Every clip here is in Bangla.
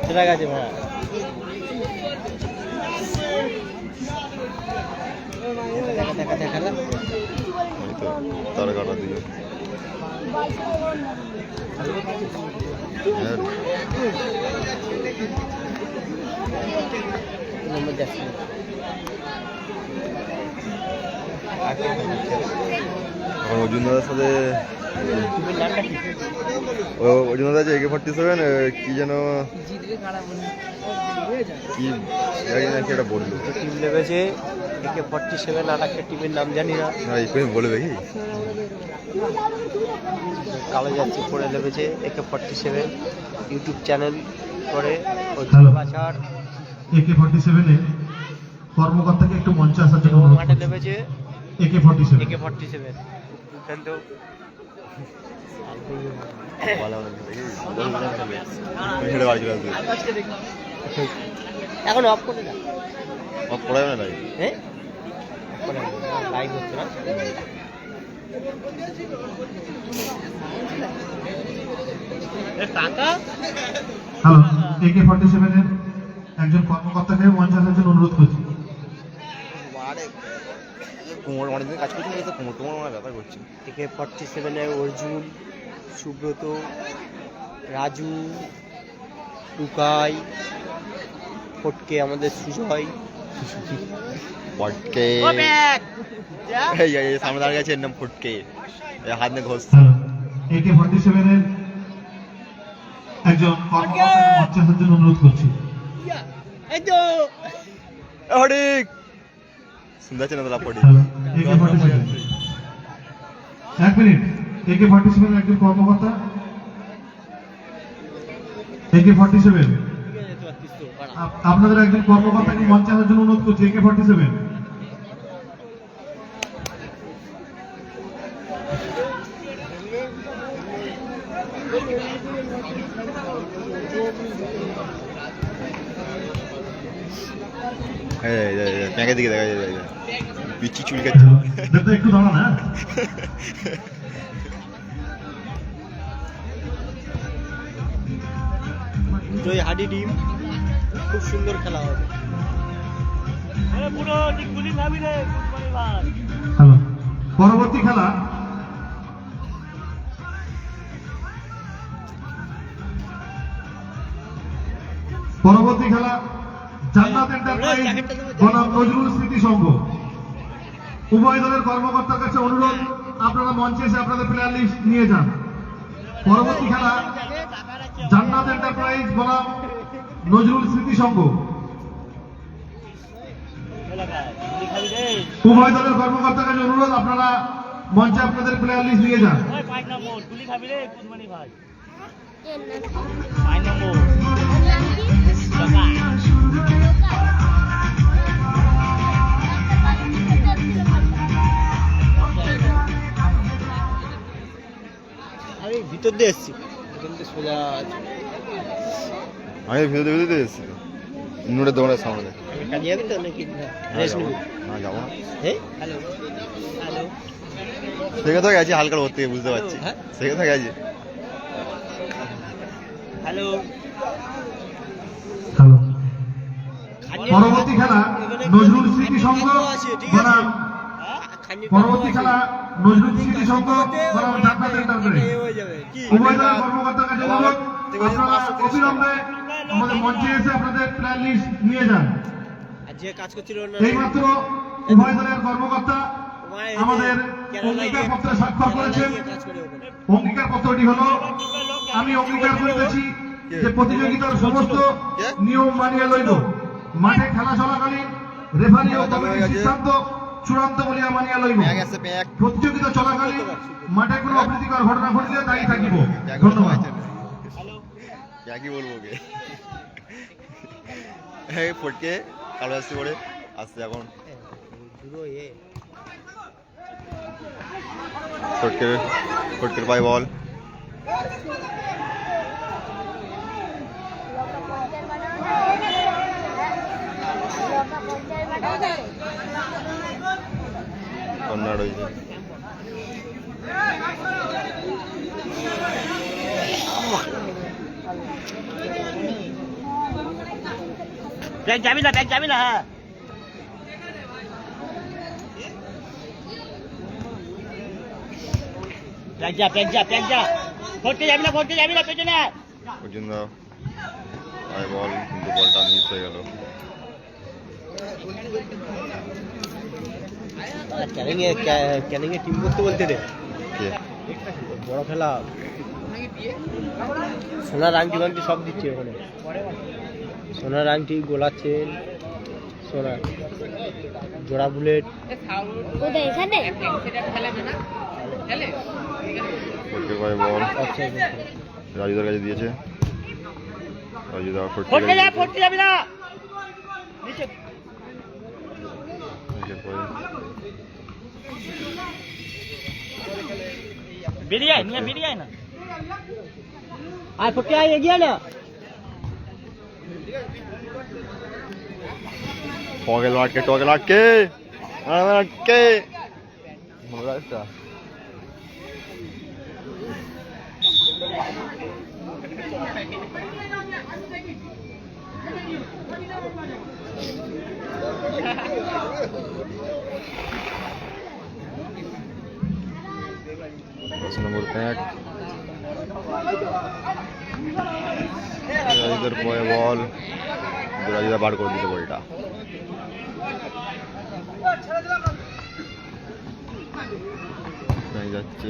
সেটা গেছে ভাড়া দেখা দেখা না তারা কাটা দিল নম্বর যাচ্ছে এখন অর্জুন দাদার সাথে অর্জুন দাদা আছে AK-47 কি যেন কি একটা বললো টিম লেগেছে AK-47 আর একটা টিমের নাম জানি না বলবে কি কালো যাচ্ছে পরে লেগেছে AK-47 ইউটিউব চ্যানেল করে বাছার AK-47 এ কর্মকর্তাকে একটু মঞ্চে আসার জন্য মাঠে লেগেছে AK-47 এখান তো এখন অফ করে না অফ করাবে না লাইভ হ্যাঁ লাইভ হচ্ছে না টাকা হ্যালো AK-47 এর একজন কর্মকর্তাকে মঞ্চে আসার জন্য অনুরোধ করছি কোমর অনেকদিন কাজ করছি তো কোমর আমার ব্যাপার করছি AK-47 এর অর্জুন সুব্রত রাজু টুকাই ফটকে আমাদের সুজয় ফটকে সামনে দাঁড়িয়ে গেছে এর নাম ফটকে হাত নিয়ে ঘষ AK-47 এর একজন কর্মকর্তাকে মঞ্চে আসার জন্য অনুরোধ করছি এই তো হরিক সুন্দর আছে না দাদা পড়ি AK-47 এক মিনিট AK-47 এর একজন কর্মকর্তা AK-47 আপনাদের একজন কর্মকর্তাকে মঞ্চে আসার জন্য অনুরোধ করছি AK-47 ব্যাংকের দিকে দেখা যায় বিচি চুল কাটছে একটু দাঁড়ান হ্যাঁ জয় হাডি টিম খুব সুন্দর খেলা হবে হ্যালো পরবর্তী খেলা জান্নাত এন্টারপ্রাইজ বনাম নজরুল স্মৃতি সংঘ উভয় দলের কর্মকর্তার কাছে অনুরোধ আপনারা মঞ্চে এসে আপনাদের প্লেয়ার লিস্ট নিয়ে যান পরবর্তী খেলা জান্নাত এন্টারপ্রাইজ বনাম নজরুল স্মৃতি সংঘ উভয় দলের কর্মকর্তার কাছে অনুরোধ আপনারা মঞ্চে আপনাদের প্লেয়ার লিস্ট নিয়ে যান আমি ভিতর দিয়ে এসছি সোজা আমি ভিতরে এসেছি নোটের দোকানের সামনে কাজে যাবি তো নাকি না যাবো না হ্যালো হ্যালো সেখানে তো গেছি হালকা ভর্তি বুঝতে পারছি সেখানে তো গেছি হ্যালো পরবর্তী খেলা নজরুল স্মৃতি সংঘ বনাম পরবর্তী খেলা নজরুল স্মৃতি সংঘ বনাম জান্নাত এন্টারপ্রাইজ উভয় দলের কর্মকর্তার কাছে অনুরোধ আপনারা অবিলম্বে আমাদের মঞ্চে এসে আপনাদের প্ল্যান লিস্ট নিয়ে যান যে কাজ করছিল এইমাত্র উভয় দলের কর্মকর্তা আমাদের অঙ্গীকার পত্রে স্বাক্ষর করেছেন অঙ্গীকার পত্রটি হলো আমি অঙ্গীকার করিতেছি যে প্রতিযোগিতার সমস্ত নিয়ম মানিয়া লইব মাঠে খেলা চলাকালীন রেফারি ও কমিটির সিদ্ধান্ত চূড়ান্ত বলিয়া মানিয়া লইব প্রতিযোগিতা চলাকালীন মাঠে কোনো অপ্রীতিকর ঘটনা ঘটলে দায়ী থাকিব ধন্যবাদ কি বলবো ফটকে কালো আসতে করে আসছে এখন ফটকের পায়ে বল কন্যা রয়েছে ব্যাগ যাবি না হ্যাঁ ব্যাগ যা ফটকে যাবি না পেছনে পর্যন্ত আয় বল, কিন্তু বলটা মিস হয়ে গেল। ক্যানিংয়ে টিম করতে বলতে রে কে? বড় খেলা সোনার আংটি বাংটি সব দিচ্ছে ওখানে, সোনার আংটি, গোলা চেন, সোনার জোড়া বুলেট। ফটকে কয় বল আচ্ছা রাজুদার কাছে দিয়েছে। রাজুদা ফটকে যাবি না বেরিয়ে আয় না আয় ফটকে আয় এগিয়ে না টগেল আটকে নম্বর প্যাক রাজুদার পরে বল, রাজুদা বার করে দিতে বলটা। যাচ্ছে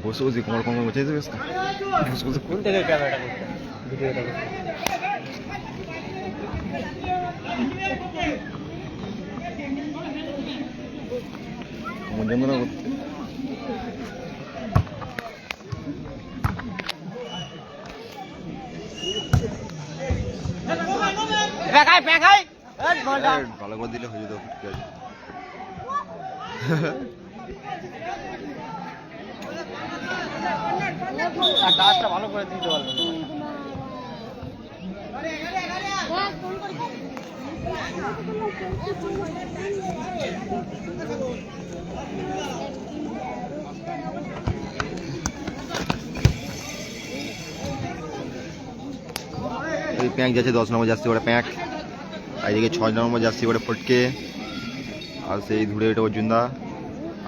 বসে বসে কোমর বসে কোন থেকে ক্যামেরাটা করতে ভিডিওটা কোমর যন্ত্রণা করতে। ভালো করে দিলে হয়ে যেত ফুটকে আছে। টাচটা ভালো করে দিতে পারবে এই প্যাঁক যাচ্ছে 10 নম্বর জার্সি করে প্যাঁক, আর এদিকে 6 নম্বর জার্সি করে ফটকে, আর সেই ধুড়ে ওটা অর্জুনদা,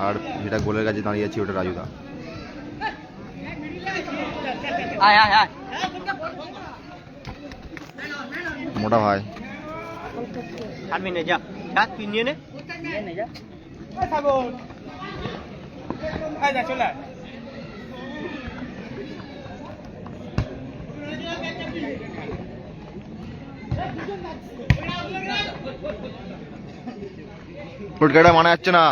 আর যেটা গোলের কাছে দাঁড়িয়ে আছে ওটা রাজুদা। মোটা ভাই ছাড়বি না, যা তুই নিয়ে নে চলে ফুটকেটা মানা যাচ্ছে না,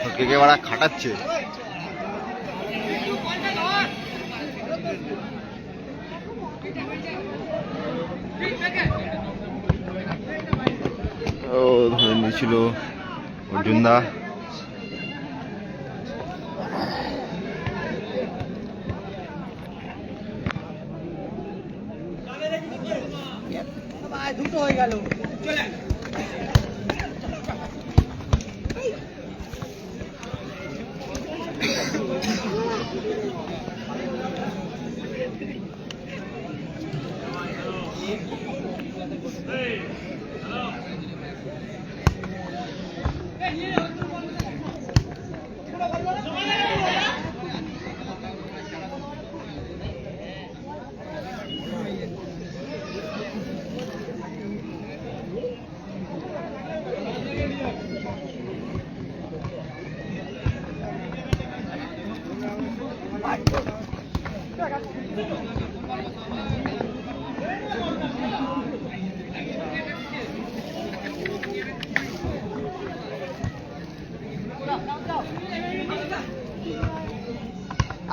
ফুটকে ওরা খাটাচ্ছে। ও ধরে নিয়েছিল অর্জুনদা। দুটো হয়ে গেল চলে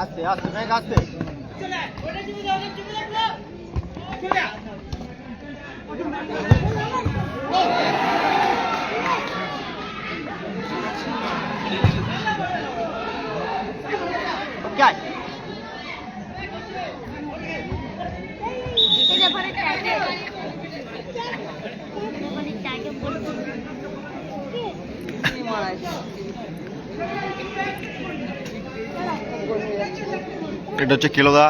আস্তে আস্তে ব্যাগ আস্তে এটা হচ্ছে কেলোদা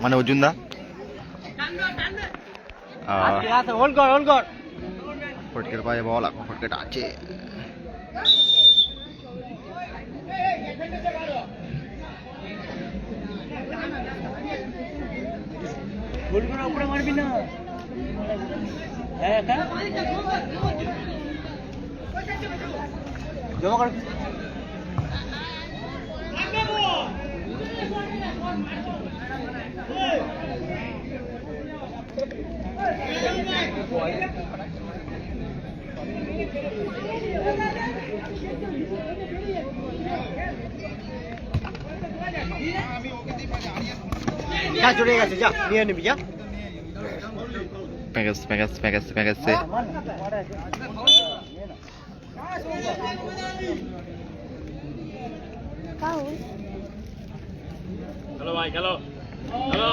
মানে অর্জুনদা। ফটকের পায়ে বল, এখন ফটকেটা আছে। উপরে মারবি না। জমা কর। চলে গেছে, যা নিয়ে নিবি, যা। Package package package package hello ভাই, হ্যালো হ্যালো।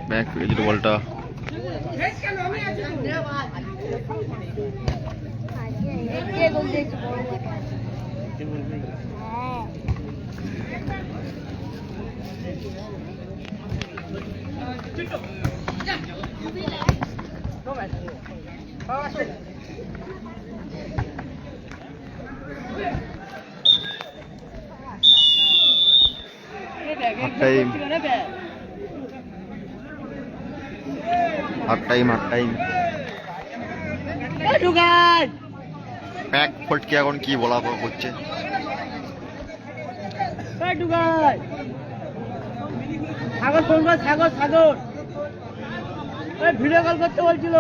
ব্যাক ফিরে যেটা বলটা half time half time half time. Pack ফটকে এখন কি বলা হচ্ছে? সাগর ফোন কর, সাগর সাগর ভিডিও কল করতে বলছিল।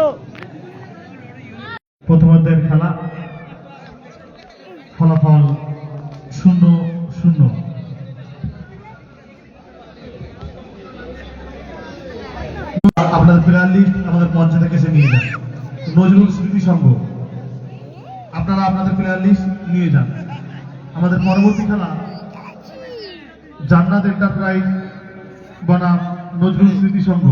প্রথমার্ধের খেলা, ফলাফল 0-0। আপনাদের প্লেয়ার লিস্ট আমাদের মঞ্চে থেকে এসে নিয়ে যান। নজরুল স্মৃতি সংঘ, আপনারা আপনাদের প্লেয়ার লিস্ট নিয়ে যান। আমাদের পরবর্তী খেলা জান্নাত এন্টারপ্রাইজ বনাম নজরুল স্মৃতি সংঘ।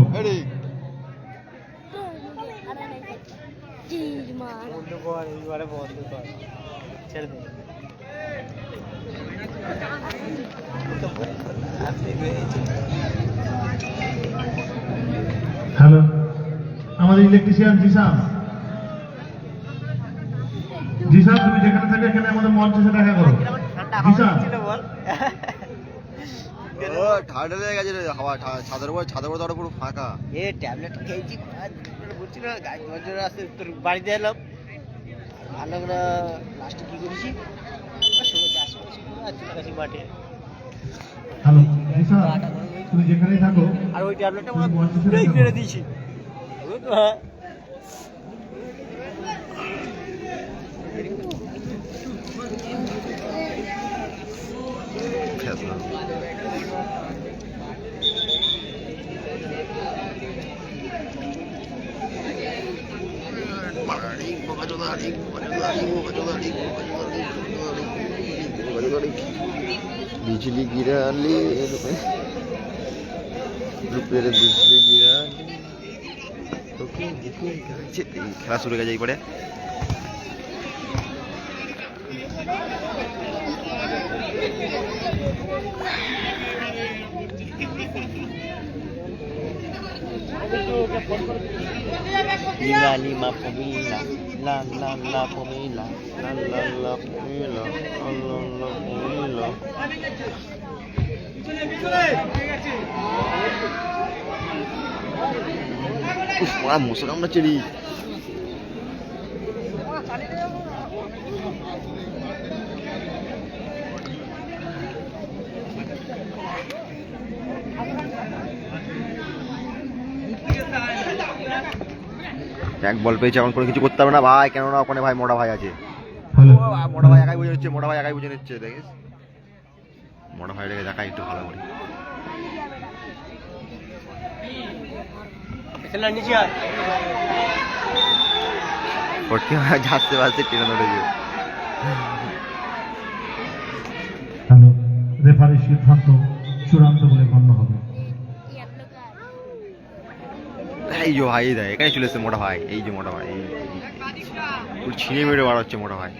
হ্যালো, আমাদের ইলেকট্রিশিয়ান জিসাম, জিসাম তুমি যেখানে থাকবে এখানে আমাদের মঞ্চে এসে দেখা করো। জিসাম ঠান্ডা লেগে গেছে রে, হাওয়া ছাদের উপর তো পুরো ফাঁকা। এ ট্যাবলেট খেয়েছি, বলছি না গাড়ি ধরে আসতে তোর বাড়িতে এলাম, ভালো করে লাস্টে কি করেছি মাঠে। হ্যালো জিসাম, তুমি যেখানেই থাকো আর ওই ট্যাবলেটটা তুমি মঞ্চে এসে দেখা মেরে করো। দিয়েছি। बिजली गिरा ले रुपये बिजली गिरा খেলা শুরু হয়ে যায় পরে। Lima lima pemila, la la la pemila, la la la pemila, la la pemila. Wah, musuh kamu ceri. এক বল পেয়েছে, এখন কোনো কিছু করতে হবে না ভাই, কেননা ওখানে ভাই মোটা ভাই আছে। মোটা ভাই একাই বুঝে নিচ্ছে, মোটা ভাই একাই বুঝে নিচ্ছে। দেখিস মোটা ভাইটাকে দেখাই একটু ভালো করে। ফটকে যাচ্ছে বাজছে ট্রেনে ধরেছে। হ্যালো, রেফারির সিদ্ধান্ত চূড়ান্ত বলে গণ্য হবে। এই যে ভাই দেয় এখানে চলে এসছে মোটা ভাই, এই যে মোটা ভাই ছিঁড়ে মেরে বার হচ্ছে মোটা ভাই।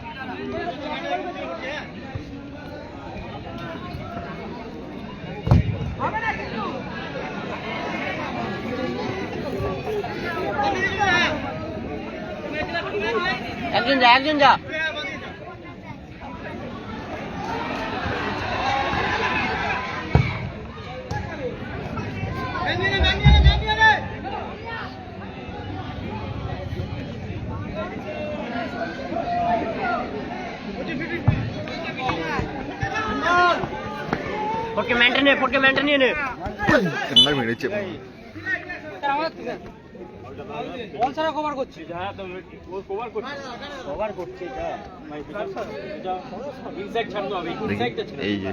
একজন যা, একজন যা। ফটকে মেনটেন নিয়ে নে। কেমন মেরেছে বল ছাড়া কভার করছি, যা তো ও কভার করছে যা ভাই যা ইনসাইড ছাড়তে হবে, ইনসাইডটা ছেড়ে। এই যে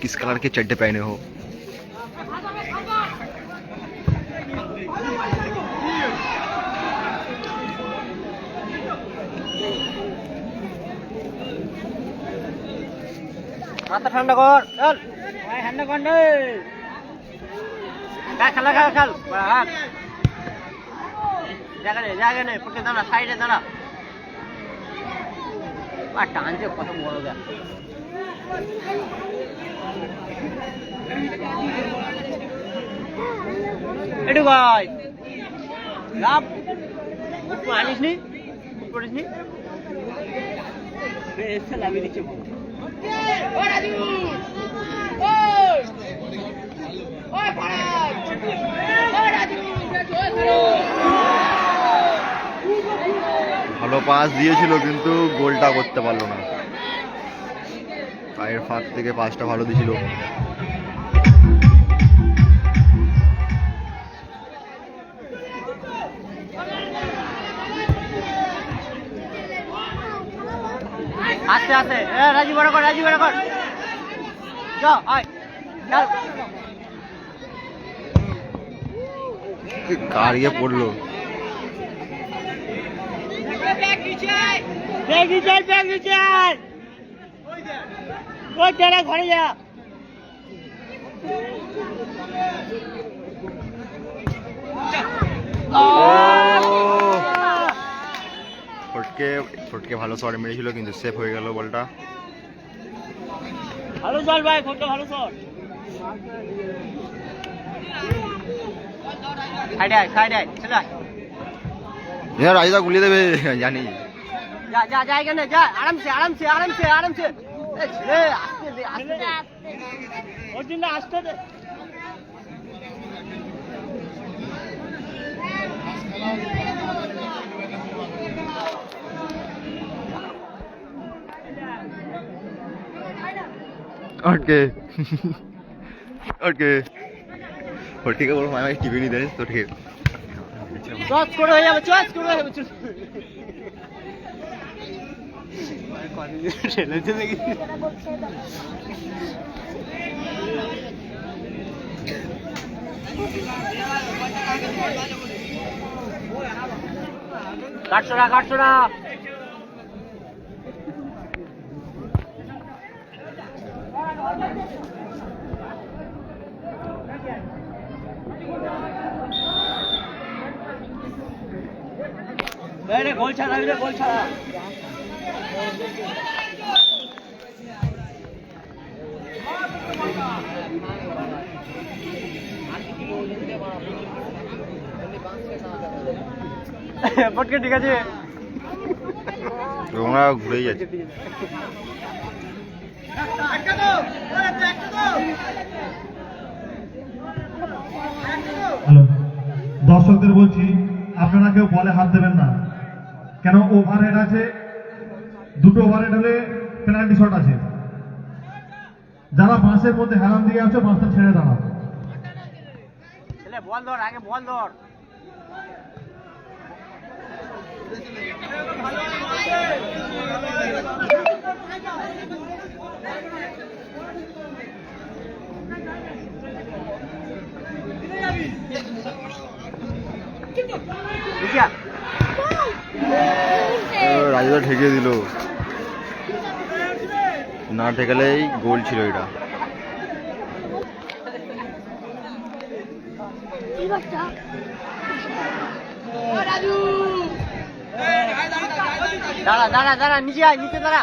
किस कलर के चड्डे पहने हो? মাথা ঠান্ডা কর, চল ভাই, ঠান্ডা কর নে। খেলা খেল ভাগ, জায়গা নেই, ফুটে দাঁড়া, সাইডে দাঁড়া। আর টানছে কত বড় দেখ। এটু ভাই লাভ আনিস নি, করিস নি, এসে লাগিয়ে দিচ্ছে। ভালো পাস দিয়েছিল কিন্তু গোলটা করতে পারলো না। পায়ের ফাঁক থেকে পাসটা ভালো দিয়েছিল। আস্তে আস্তে, রাজু বড় কর, চল আয় চল। কারিয়ে পড়লো। ঘরে যা। ফটকে ভালো শট মেরেছিল কিন্তু সেফ হয়ে গেল বলটা। ভালো চল ভাই, ফটকে ভালো শট। সাইড আয় চল। রাজা গুলিয়ে দেবে জানি। যা এখানে যা, আরামসে। এ ছেলে আস্তে দে, ওর জন্য আস্তে দে। ফটকে বলো মামাই টিভি নি দেন তো ঠিক চচ করে হয়ে যাবে। ঠেলেছে দেখি। কাটছো না। গোল ছাড়া। ফটকে ঠিক আছে, তোমরা ঘুরেই যাচ্ছে। হ্যালো, দর্শকদের বলছি আপনারা কেউ বলে হাত দেবেন না, কেন ওভারহেড আছে, দুটো ওভারহেড হলে পেনাল্টি শট আছে। যারা বাঁশের মধ্যে হেলান দিয়ে আছে বাঁশটা ছেড়ে দাঁড়াও। বল ধর, আগে বল ধর। রাজুদা ঠেকিয়ে দিল, না ঠেকালেই গোল ছিল এটা। দাঁড়া দাঁড়া দাঁড়া, নিচে আয়, নিচে দাঁড়া।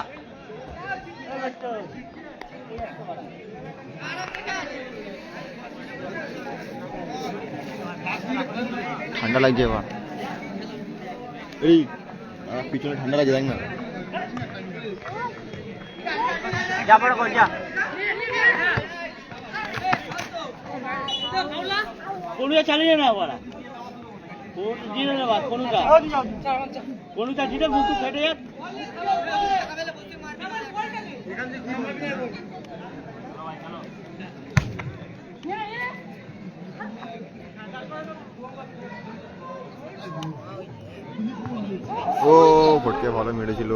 ঠান্ডা লাগছে এবার, এই পিছনে ঠান্ডা লাগছে দেখ না। যা পড়ে কর, যা। কোনুটা চালিয়ে না ওরা, জিরে নেবা কোনুটা জিরে মুখ ফেটে যাক। ও ফটকে ভালো মেরেছিল,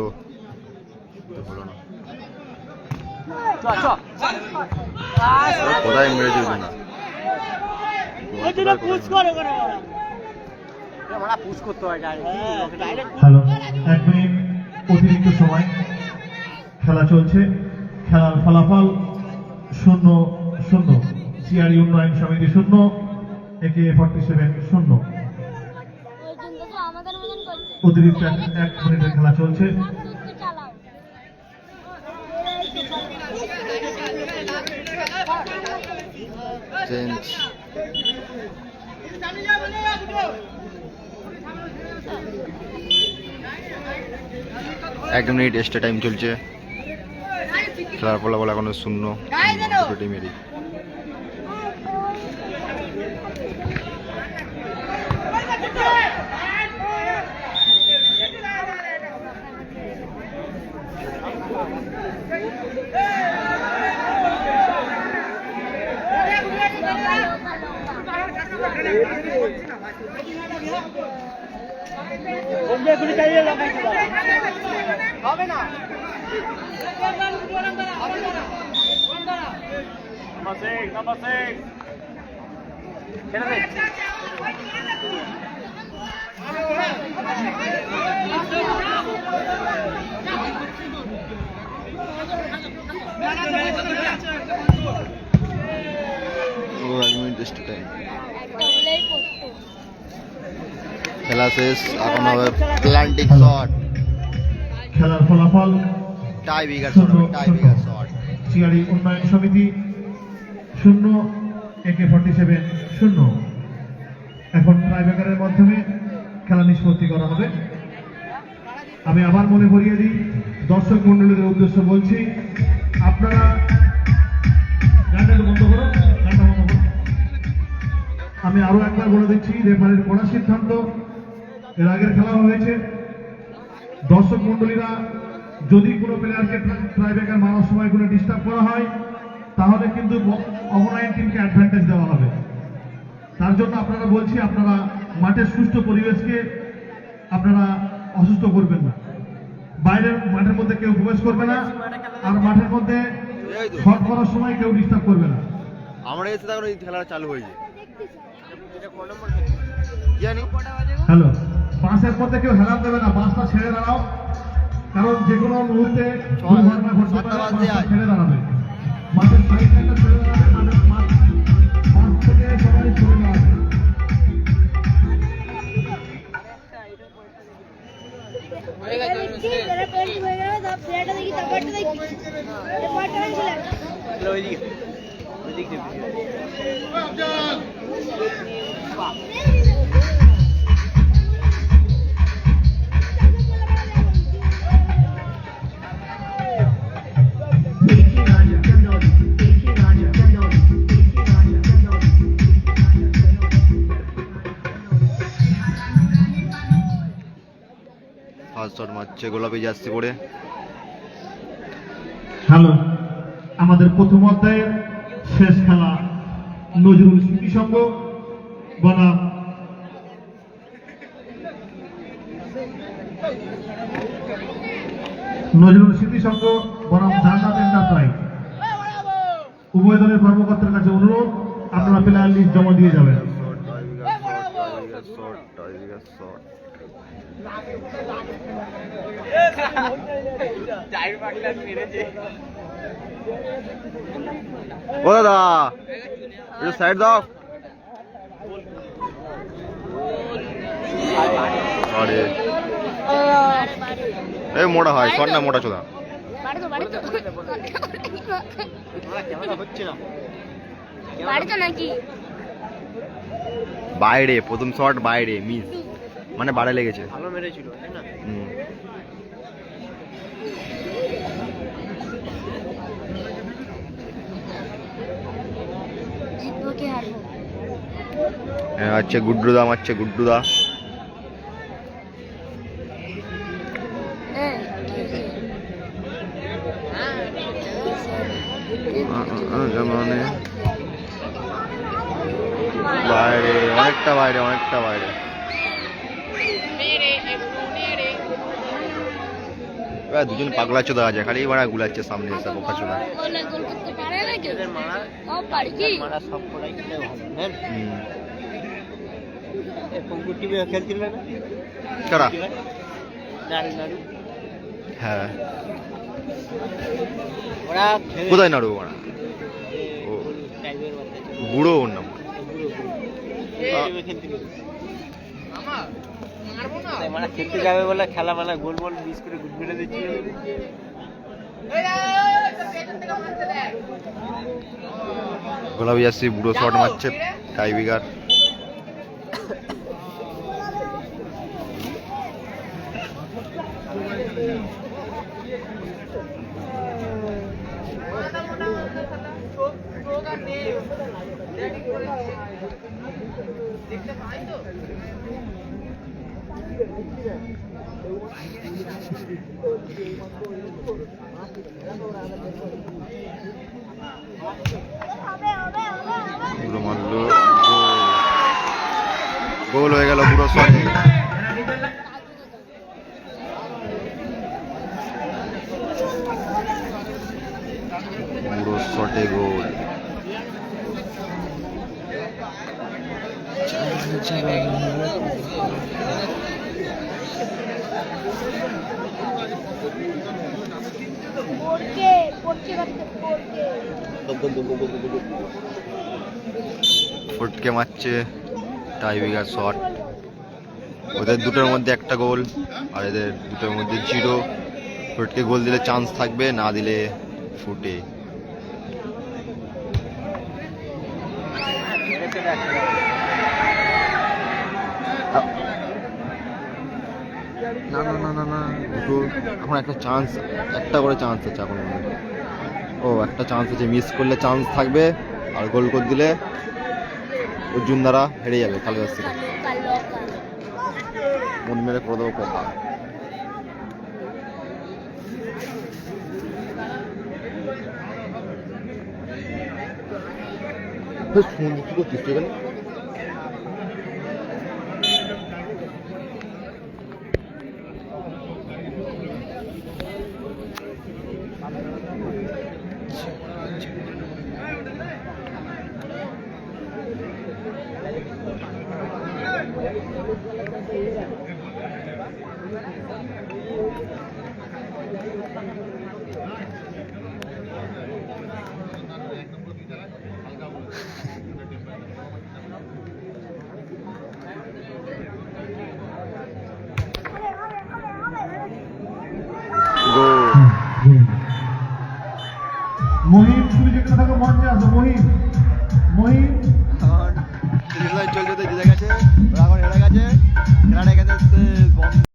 হলো না। কোথায় মেরেছিল না, হ্যালো, 1 মিনিট অতিরিক্ত সময় খেলা চলছে। খেলার ফলাফল 0-0, সিআরই উন্নয়ন সমিতি 0, AK47 0। অতিরিক্ত 1 মিনিটের খেলা চলছে। চেঞ্জ। 1 মিনিট এক্সট্রা টাইম চলছে। খেলার ফলাফল এখনো 0, দুটো টিমেরই। হবে না। খেলা শেষ, এখন হবে প্ল্যান্টিং শট। খেলার ফলাফল tie breaker shot, tie breaker shot. CRE উন্নয়ন সমিতি 0, AK47 0। এখন ট্রাইব্রেকারের মাধ্যমে খেলা নিষ্পত্তি করা হবে। আমি আবার মনে করিয়ে দিই, দর্শক মন্ডলীদের উদ্দেশ্য বলছি, আপনারা গানটা বন্ধ করো, গানটা বন্ধ করো। আমি আরো একবার বলে দিচ্ছি, রেফারির কড়া সিদ্ধান্ত। এর আগের খেলা হয়েছে, দর্শক মন্ডলীরা যদি কোনো প্লেয়ারকে ট্রাইব্রেকার মারার সময় কোনো ডিস্টার্ব করা হয়, তাহলে কিন্তু অপোনেন্ট টিমকে অ্যাডভান্টেজ দেওয়া হবে। তার জন্য আপনারা বলছি, আপনারা মাঠের সুষ্ঠু পরিবেশকে আপনারা অসুস্থ করবেন না। বাইরের মাঠের মধ্যে কেউ প্রবেশ করবে না, আর মাঠের মধ্যে শট করার সময় কেউ ডিস্টার্ব করবে না। আমরা এসে তখন এই খেলাটা চালু হয়েছে, জানি। হ্যালো, বাসের মধ্যে কেউ হেলান দেবে না, বাসটা ছেড়ে দাঁড়াও, কারণ যে কোনো মুহূর্তে দুর্ঘটনা ঘটতে পারে, বাসটা ছেড়ে দাঁড়াবে। মাঠের সাইডটা ছেড়ে দাঁড়াবে, বাস থেকে সবাই সরে দাঁড়াবে। ফার্স্ট শট মারছে গোলাপি জার্সি পরে। হ্যালো, আমাদের প্রথম অধ্যায়ের শেষ খেলা নজরুল স্মৃতি সংঘ বনাম জান্নাত এন্টারপ্রাইজ। উভয় দলের কর্মকর্তার কাছে অনুরোধ, আপনারা প্লেয়ার লিস্ট জমা দিয়ে যাবেন। ও দাদা একটু সাইড দাও। আরে এই মোটা হয় শর্ট না মোটা চোদা। বাইরে প্রথম শট বাইরে মিস মানে বাড়ে লেগেছে। ভালো মেরেছিল তাই না? আচ্ছা গুড্ডুদা মারছে গুড্ডুদা। মানে বাইরে অনেকটা বাইরে অনেকটা বাইরে। দুজন পাগলা চোদা আছে খালি মারা গুলাচ্ছে সামনে এসে বোকা চোদা। হ্যাঁ কোথায় নাড়ু ওরা বুড়ো ওর নাম। খেলতে যাবে বলে খেলা মেলা গোল গোল মিস করে গুড মেরে দিচ্ছি। গোলাপি আসছি বুড়ো শট মারছে টাইবিগার। মারলো গোল হয়ে গেল পুরো শট। পুরো শটে গোল। ফটকে মারছে টাইবিগার শট। ওদের দুটোর মধ্যে একটা গোল আর এদের দুটোর মধ্যে 0। ফটকে গোল দিলে চান্স থাকবে, না দিলে ফুটে। না না না না না দুটো এখন একটা চান্স, একটা করে চান্স আছে এখন। ও একটা চান্স আছে, মিস করলে চান্স থাকবে আর গোল করে দিলে অর্জুন দ্বারা হেরে যাবে কালুদাস থেকে। মন মেরে করে দেবো কথা। কি করছিস এখানে? মহিম